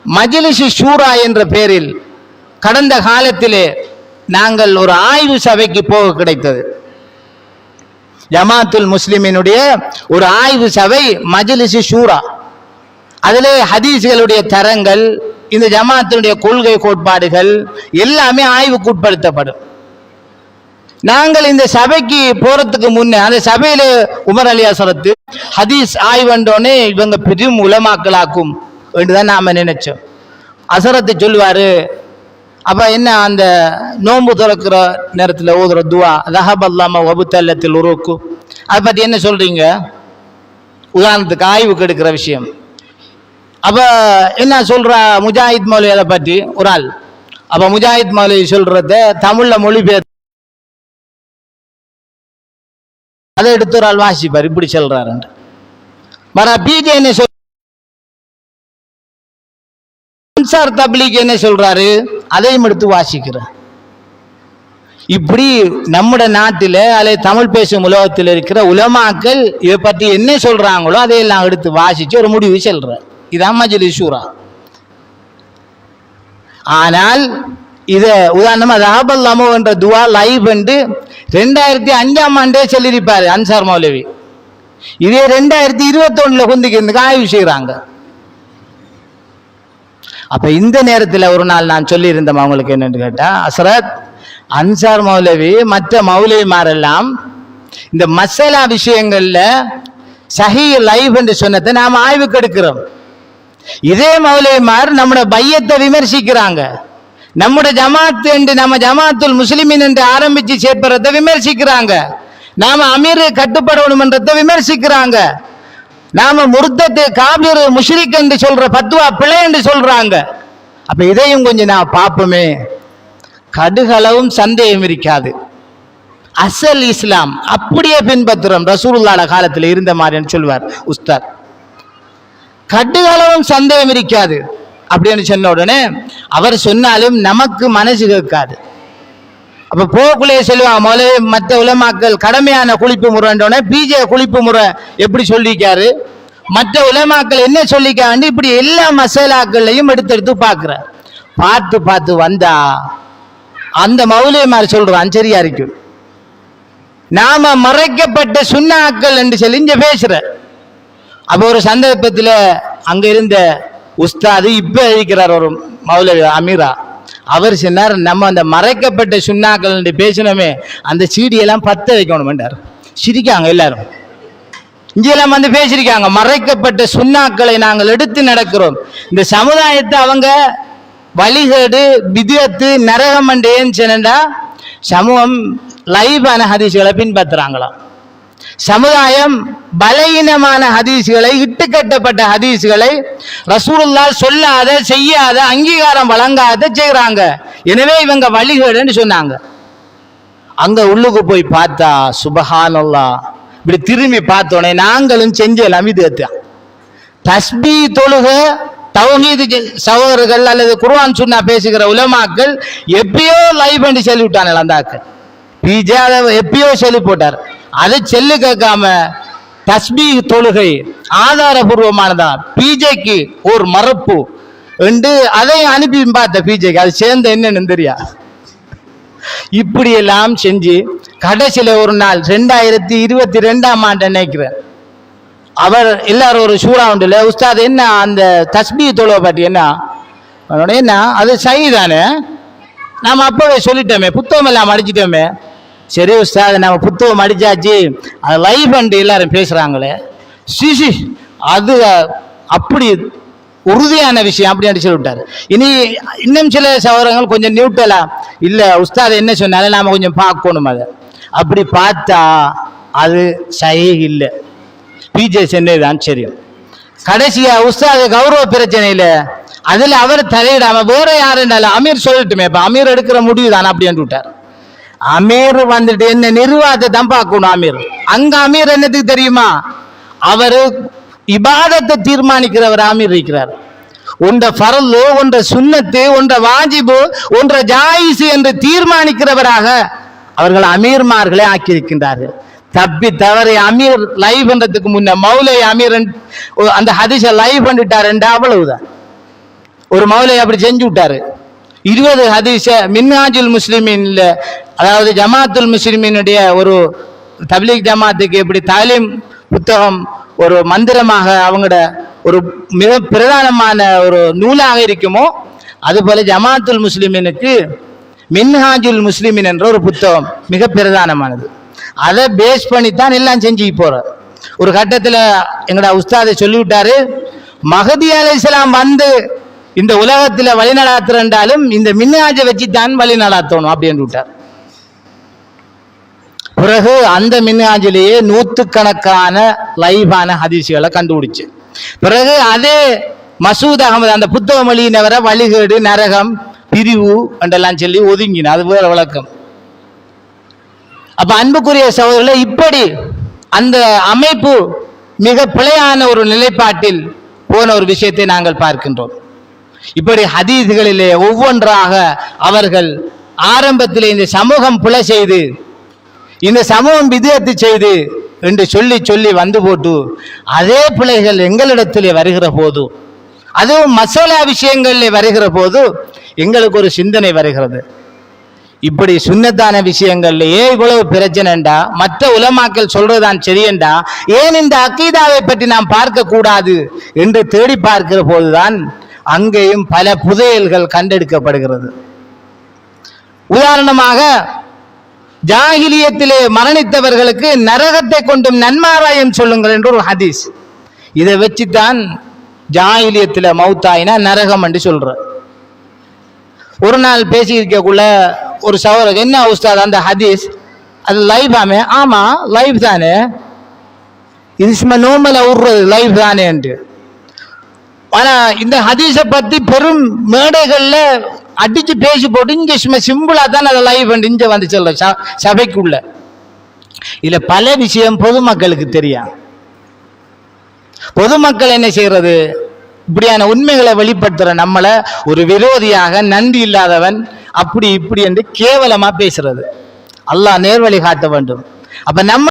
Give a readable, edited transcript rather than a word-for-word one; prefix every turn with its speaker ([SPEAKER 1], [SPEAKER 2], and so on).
[SPEAKER 1] மஜ்லிஸ் ஷூரா என்ற பெயரில் கடந்த காலத்திலே நாங்கள் ஒரு ஆய்வு சபைக்கு போக கிடைத்தது. ஜமாத்துல் முஸ்லிமினுடைய ஒரு ஆய்வு சபை மஜ்லிஸ் ஷூரா. அதிலே ஹதீஸ்களுடைய தரங்கள், இந்த ஜமாத்தினுடைய கொள்கை கோட்பாடுகள் எல்லாமே ஆய்வுக்கு உட்படுத்தப்படும். நாங்கள் இந்த சபைக்கு போறதுக்கு முன்னே அந்த சபையில உமர் அலி ஹசரத்து ஹதீஸ் ஆய்வண்டோனே இவங்க பெரும் உலமாக்களாக்கும் என்றுதான் நாம நினைச்சோம். ஹசரத்து சொல்லுவாரு, அப்ப என்ன அந்த நோன்பு திறக்கிற நேரத்தில் ஓதுற துவா ரஹப் அல்லாம வபுத்தல்லத்தில் உருக்கும், அதை பத்தி என்ன சொல்றீங்க? உதாரணத்துக்கு ஆய்வுக்கு எடுக்கிற விஷயம். அப்ப என்ன சொல்ற முஜாஹித் மௌலவி அதை பற்றி ஒரு ஆள். அப்ப முஜாஹித் மௌலவி சொல்றத தமிழ்ல மொழிபெயர்த்து அதை எடுத்து ஒரு ஆள் வாசிப்பார், இப்படி சொல்றாரு. பிஜே என்ன சொல் அன்சார் தப்லீக் என்ன சொல்றாரு, அதையும் எடுத்து வாசிக்கிறார். இப்படி நம்முடைய நாட்டில் அல்லது தமிழ் பேசும் உலகத்தில் இருக்கிற உலமாக்கள் இதை பற்றி என்ன சொல்றாங்களோ அதையெல்லாம் எடுத்து வாசிச்சு ஒரு முடிவு சொல்றார். இதான் மஜ்லிஸ் ஷூரா. ஆனால் இத உதாரணமா ரஹபல்லாமோ என்ற துவா லைவ் என்று 2005 சொல்லியிருப்பாரு அன்சார் மௌலவி. இதே 2021 கொண்டுக்கு ஆய்வு செய்யறாங்க. அப்ப இந்த நேரத்தில் ஒரு நாள் நான் சொல்லி இருந்தேன் அவங்களுக்கு என்னன்னு கேட்டா, அசரத் அன்சார் மௌலவி மற்ற மௌலவிமாரெல்லாம் இந்த மசாலா விஷயங்கள்ல சஹீ லைவ் என்று சொன்னதை நாம ஆய்வுக்கு எடுக்கிறோம். இதே மௌலவிமார் நம்முடைய பையத்தை விமர்சிக்கிறாங்க, நம்முடைய ஜமாத் என்று நம்ம ஜமாத்துல் முஸ்லிமின் என்று ஆரம்பிச்சு சேர்ப்பறதை விமர்சிக்கிறாங்க, நாம அமீர் கட்டுப்படணும் என்றதை விமர்சிக்கிறாங்க, நாம முர்த்தத்து காபிர் முஷ்ரிக் என்று சொல்ற பத்வா பிழை என்று சொல்றாங்க. அப்ப இதையும் கொஞ்சம் நான் பார்ப்போமே. கடுகளவும் சந்தேகம் இருக்காது, அசல் இஸ்லாம் அப்படியே பின்பற்றுறோம், ரசூலுல்லாஹ் காலத்தில் இருந்த மாதிரி சொல்வார் உஸ்தாத். கடுகளவும் சந்தேகம் இருக்காது அப்படின்னு சொன்ன உடனே அவர் சொன்னாலும் நமக்கு மனசு கேட்காது. அப்ப போக்குள்ளே சொல்லுவாங்க, மௌலவி மற்ற உலமாக்கள் கடமையான குளிப்பு முறைன்றோடனே பிஜே குளிப்பு முறை எப்படி சொல்லிக்காரு, மற்ற உலமாக்கள் என்ன சொல்லிக்காண்டு, இப்படி எல்லா மசாலாக்கள்லையும் எடுத்து பார்க்கிறார். பார்த்து பார்த்து வந்தா அந்த மௌலவிமார் சொல்றான் சரியா இருக்கு, நாம மறைக்கப்பட்ட சுன்னாக்கள் என்று சொல்லி இங்க பேசுற. அப்ப ஒரு சந்தர்ப்பத்தில் அங்க இருந்த உஸ்தாது இப்ப இருக்கிறார் ஒரு மௌலவி அமீரா, அவர் சொன்னார், நம்ம அந்த மறைக்கப்பட்ட சுன்னாக்கள் என்று பேசினோமே அந்த சீடியெல்லாம் 10 வைக்கணும். சிரிக்காங்க எல்லாரும். இங்கெல்லாம் வந்து பேசியிருக்காங்க, மறைக்கப்பட்ட சுன்னாக்களை நாங்கள் எடுத்து நடக்கிறோம். இந்த சமுதாயத்தை அவங்க வழிகேடு பித்அத்து நரகம் ஏன்னு சொன்னா சமூகம் லைவான ஹதீஸ்களை பின்பற்றுறாங்களாம். சமுதாயம் பலகீனமான ஹதீஸ்களை, இட்டுக்கட்டப்பட்ட ஹதீஸ்களை, ரசூலுல்லாஹ் சொல்லாத செய்யாத அங்கீகாரம் வழங்காத செய்யறாங்க. எனவே இவங்க வழிகேடுன்னு சொன்னாங்க. அங்க உள்ளுக்கு போய் பார்த்தா சுபஹானல்லாஹ், இப்படி திரும்பி பார்த்தோன்னே நாங்களும் செஞ்சலாம். இது தஸ்பீ தொழுக தௌஹீத் சகோதரர்கள் அல்லது குர்ஆன் சுன்னா பேசுகிற உலமாக்கள் எப்பயோ லைவ் பண்ணி சொல்லி விட்டாங்க. அந்த ஆக்கள் பிஜே அதை எப்பயோ சொல்லி போட்டார். அதை செல்லு கேட்காம தஸ்பீ தொழுகை ஆதாரபூர்வமானதா, பிஜேக்கு ஒரு மறுப்பு என்று அதை அனுப்பி பார்த்த பிஜேக்கு அது சேர்ந்த என்னன்னு தெரியா. இப்படி எல்லாம் செஞ்சு கடைசியில ஒரு நாள் 2022 நினைக்கிறேன், அவர் எல்லாரும் ஒரு சூறா உண்டுல, உஸ்தாத் என்ன அந்த தஸ்பீ தொழுவை பற்றி என்ன என்ன அது சைதானே, நாம அப்பவே சொல்லிட்டோமே, புத்தகம் எல்லாம் அடிச்சிட்டோமே. சரி உஸ்தாத் நம்ம புத்தகம் அடிச்சாச்சு, அது லைவ் பண்ணி எல்லாரும் பேசுறாங்களே, சிசி அது அப்படி உறுதியான விஷயம் அப்படின்னு சொல்லிவிட்டாரு. இனி இன்னும் சில சகோதரங்கள் கொஞ்சம் நியூட்ரலா இல்ல உஸ்தாத் என்ன சொன்னாலும் நாம கொஞ்சம் பார்க்கணும். அதை அப்படி பார்த்தா அது சஹீஹ் இல்லை, பிஜே சென்னைதான் தெரியும். கடைசியா உஸ்தாது கௌரவ பிரச்சனையில அதுல அவர் தலையிடாம வேற யாருன்னாலும் அமீர் சொல்லட்டுமே, இப்ப அமீர் எடுக்கிற முடிவு தானே அப்படின்னு விட்டார். அமீர் வந்துட்டு என்ன நிர்வாகத்தை தான் பார்க்கணும். அமீர் அங்க அமீர் என்னத்துக்கு தெரியுமா, அவரு இபாதத்தை தீர்மானிக்கிறவர் அமீர் இருக்கிறார். ஒன்ற ஃபர்லு, ஒன்ற சுன்னத்து, ஒன்ற வாஜிபு, ஒன்ற ஜாயிஸ் என்று தீர்மானிக்கிறவராக அவர்கள் அமீர்மார்களை ஆக்கியிருக்கின்றார்கள். தப்பி தவறை அமீர் லைவ் பண்றதுக்கு முன்ன மௌலை அமீர் அந்த ஹதீஸை லைவ் பண்ணிட்டார் அவ்வளவுதான். ஒரு மௌலை அப்படி செஞ்சு விட்டாரு. 20 ஹதீஸ மின்ஹாஜுல் முஸ்லிமீன்ல, அதாவது ஜமாத்துல் முஸ்லிமீனுடைய ஒரு தப்லீக் ஜமாத்துக்கு எப்படி தாலீம் புத்தகம் ஒரு மந்திரமாக அவங்களோட ஒரு மிக பிரதானமான ஒரு நூலாக இருக்குமோ, அதுபோல ஜமாத்துல் முஸ்லிமீனுக்கு மின்ஹாஜுல் முஸ்லிமின் என்ற ஒரு புத்தகம் மிக பிரதானமானது. அதை பேஸ் பண்ணித்தான் எல்லாம் செஞ்சு போற. ஒரு கட்டத்தில் எங்கட உஸ்தாதை சொல்லிவிட்டாரு, மஹதி அலைஹிஸ்ஸலாம் வந்து இந்த உலகத்தில் வழி நடாத்துறாலும் இந்த மின்ஹாஜை வச்சுத்தான் வழி நடாத்தணும் அப்படின்னு விட்டார். பிறகு அந்த மின்ஹாஜிலேயே 100கணக்கான லைவான ஹதீஸ்களை கண்டுபிடிச்சு, பிறகு அதே மசூத் அகமது அந்த புத்தகம் வழியினவரை வழிகேடு, நரகம், பிரிவு என்றெல்லாம் சொல்லி ஒதுங்கின. அது வேற வழக்கம். அப்ப அன்புக்குரிய சகோதரர்களே, இப்படி அந்த அமைப்பு மிக பிழையான ஒரு நிலைப்பாட்டில் போன ஒரு விஷயத்தை நாங்கள் பார்க்கின்றோம். இப்படி ஹதீஸ்களிலே ஒவ்வொன்றாக அவர்கள் ஆரம்பத்தில் இந்த சமூகம் பிழை செய்து, இந்த சமூகம் விதத்து செய்து என்று சொல்லி சொல்லி வந்து போட்டு, அதே பிழைகள் எங்களிடத்திலே வருகிற போது, அதுவும் மசாலா விஷயங்களில் வருகிற போது எங்களுக்கு ஒரு சிந்தனை வருகிறது. இப்படி சுன்னத்தான விஷயங்கள்லயே இவ்வளவு பிரச்சனைண்டா, மற்ற உலமாக்கள் சொல்றதுதான் சரியண்டா, ஏன் இந்த அக்கீதாவை பற்றி நாம் பார்க்க கூடாது என்று தேடி பார்க்கிற போதுதான் அங்கேயும் பல புதையல்கள் கண்டெடுக்கப்படுகிறது. உதாரணமாக, ஜாகிலியத்திலே மரணித்தவர்களுக்கு நரகத்தை கொண்டும் நன்மாராயம் சொல்லுங்கள் என்று ஒரு ஹதீஸ். இதை வச்சுத்தான் ஜாகிலியத்தில் மௌத்தாயினா நரகம் என்று சொல்ற. ஒரு நாள் பேசியிருக்கக்குள்ள ஒரு சகோதரர், என்ன உஸ்தாத் அந்த ஹதீஸ் அது லைவ் ஆமே? ஆமா லைவ் தானே, இது சும்மா நோமலா விடுறது லைவ் தானே என்று. ஆனா இந்த ஹதீஸை பத்தி பெரும் மேடைகள்ல அடிச்சு பேசி போட்டு இங்க சும்மா சிம்பிளா தான் அதை லைவ் பண்ணி இங்க வந்து சொல்ற சபைக்குள்ள. இதுல பல விஷயம் பொதுமக்களுக்கு தெரியும். பொதுமக்கள் என்ன செய்யறது, இப்படியான உண்மைகளை வெளிப்படுத்துற நம்மள ஒரு விரோதியாக, நன்றி இல்லாதவன், அப்படி இப்படி என்று கேவலமா பேசுறது. அல்லாஹ் நேர்வழி காட்ட வேண்டும். அப்ப நம்ம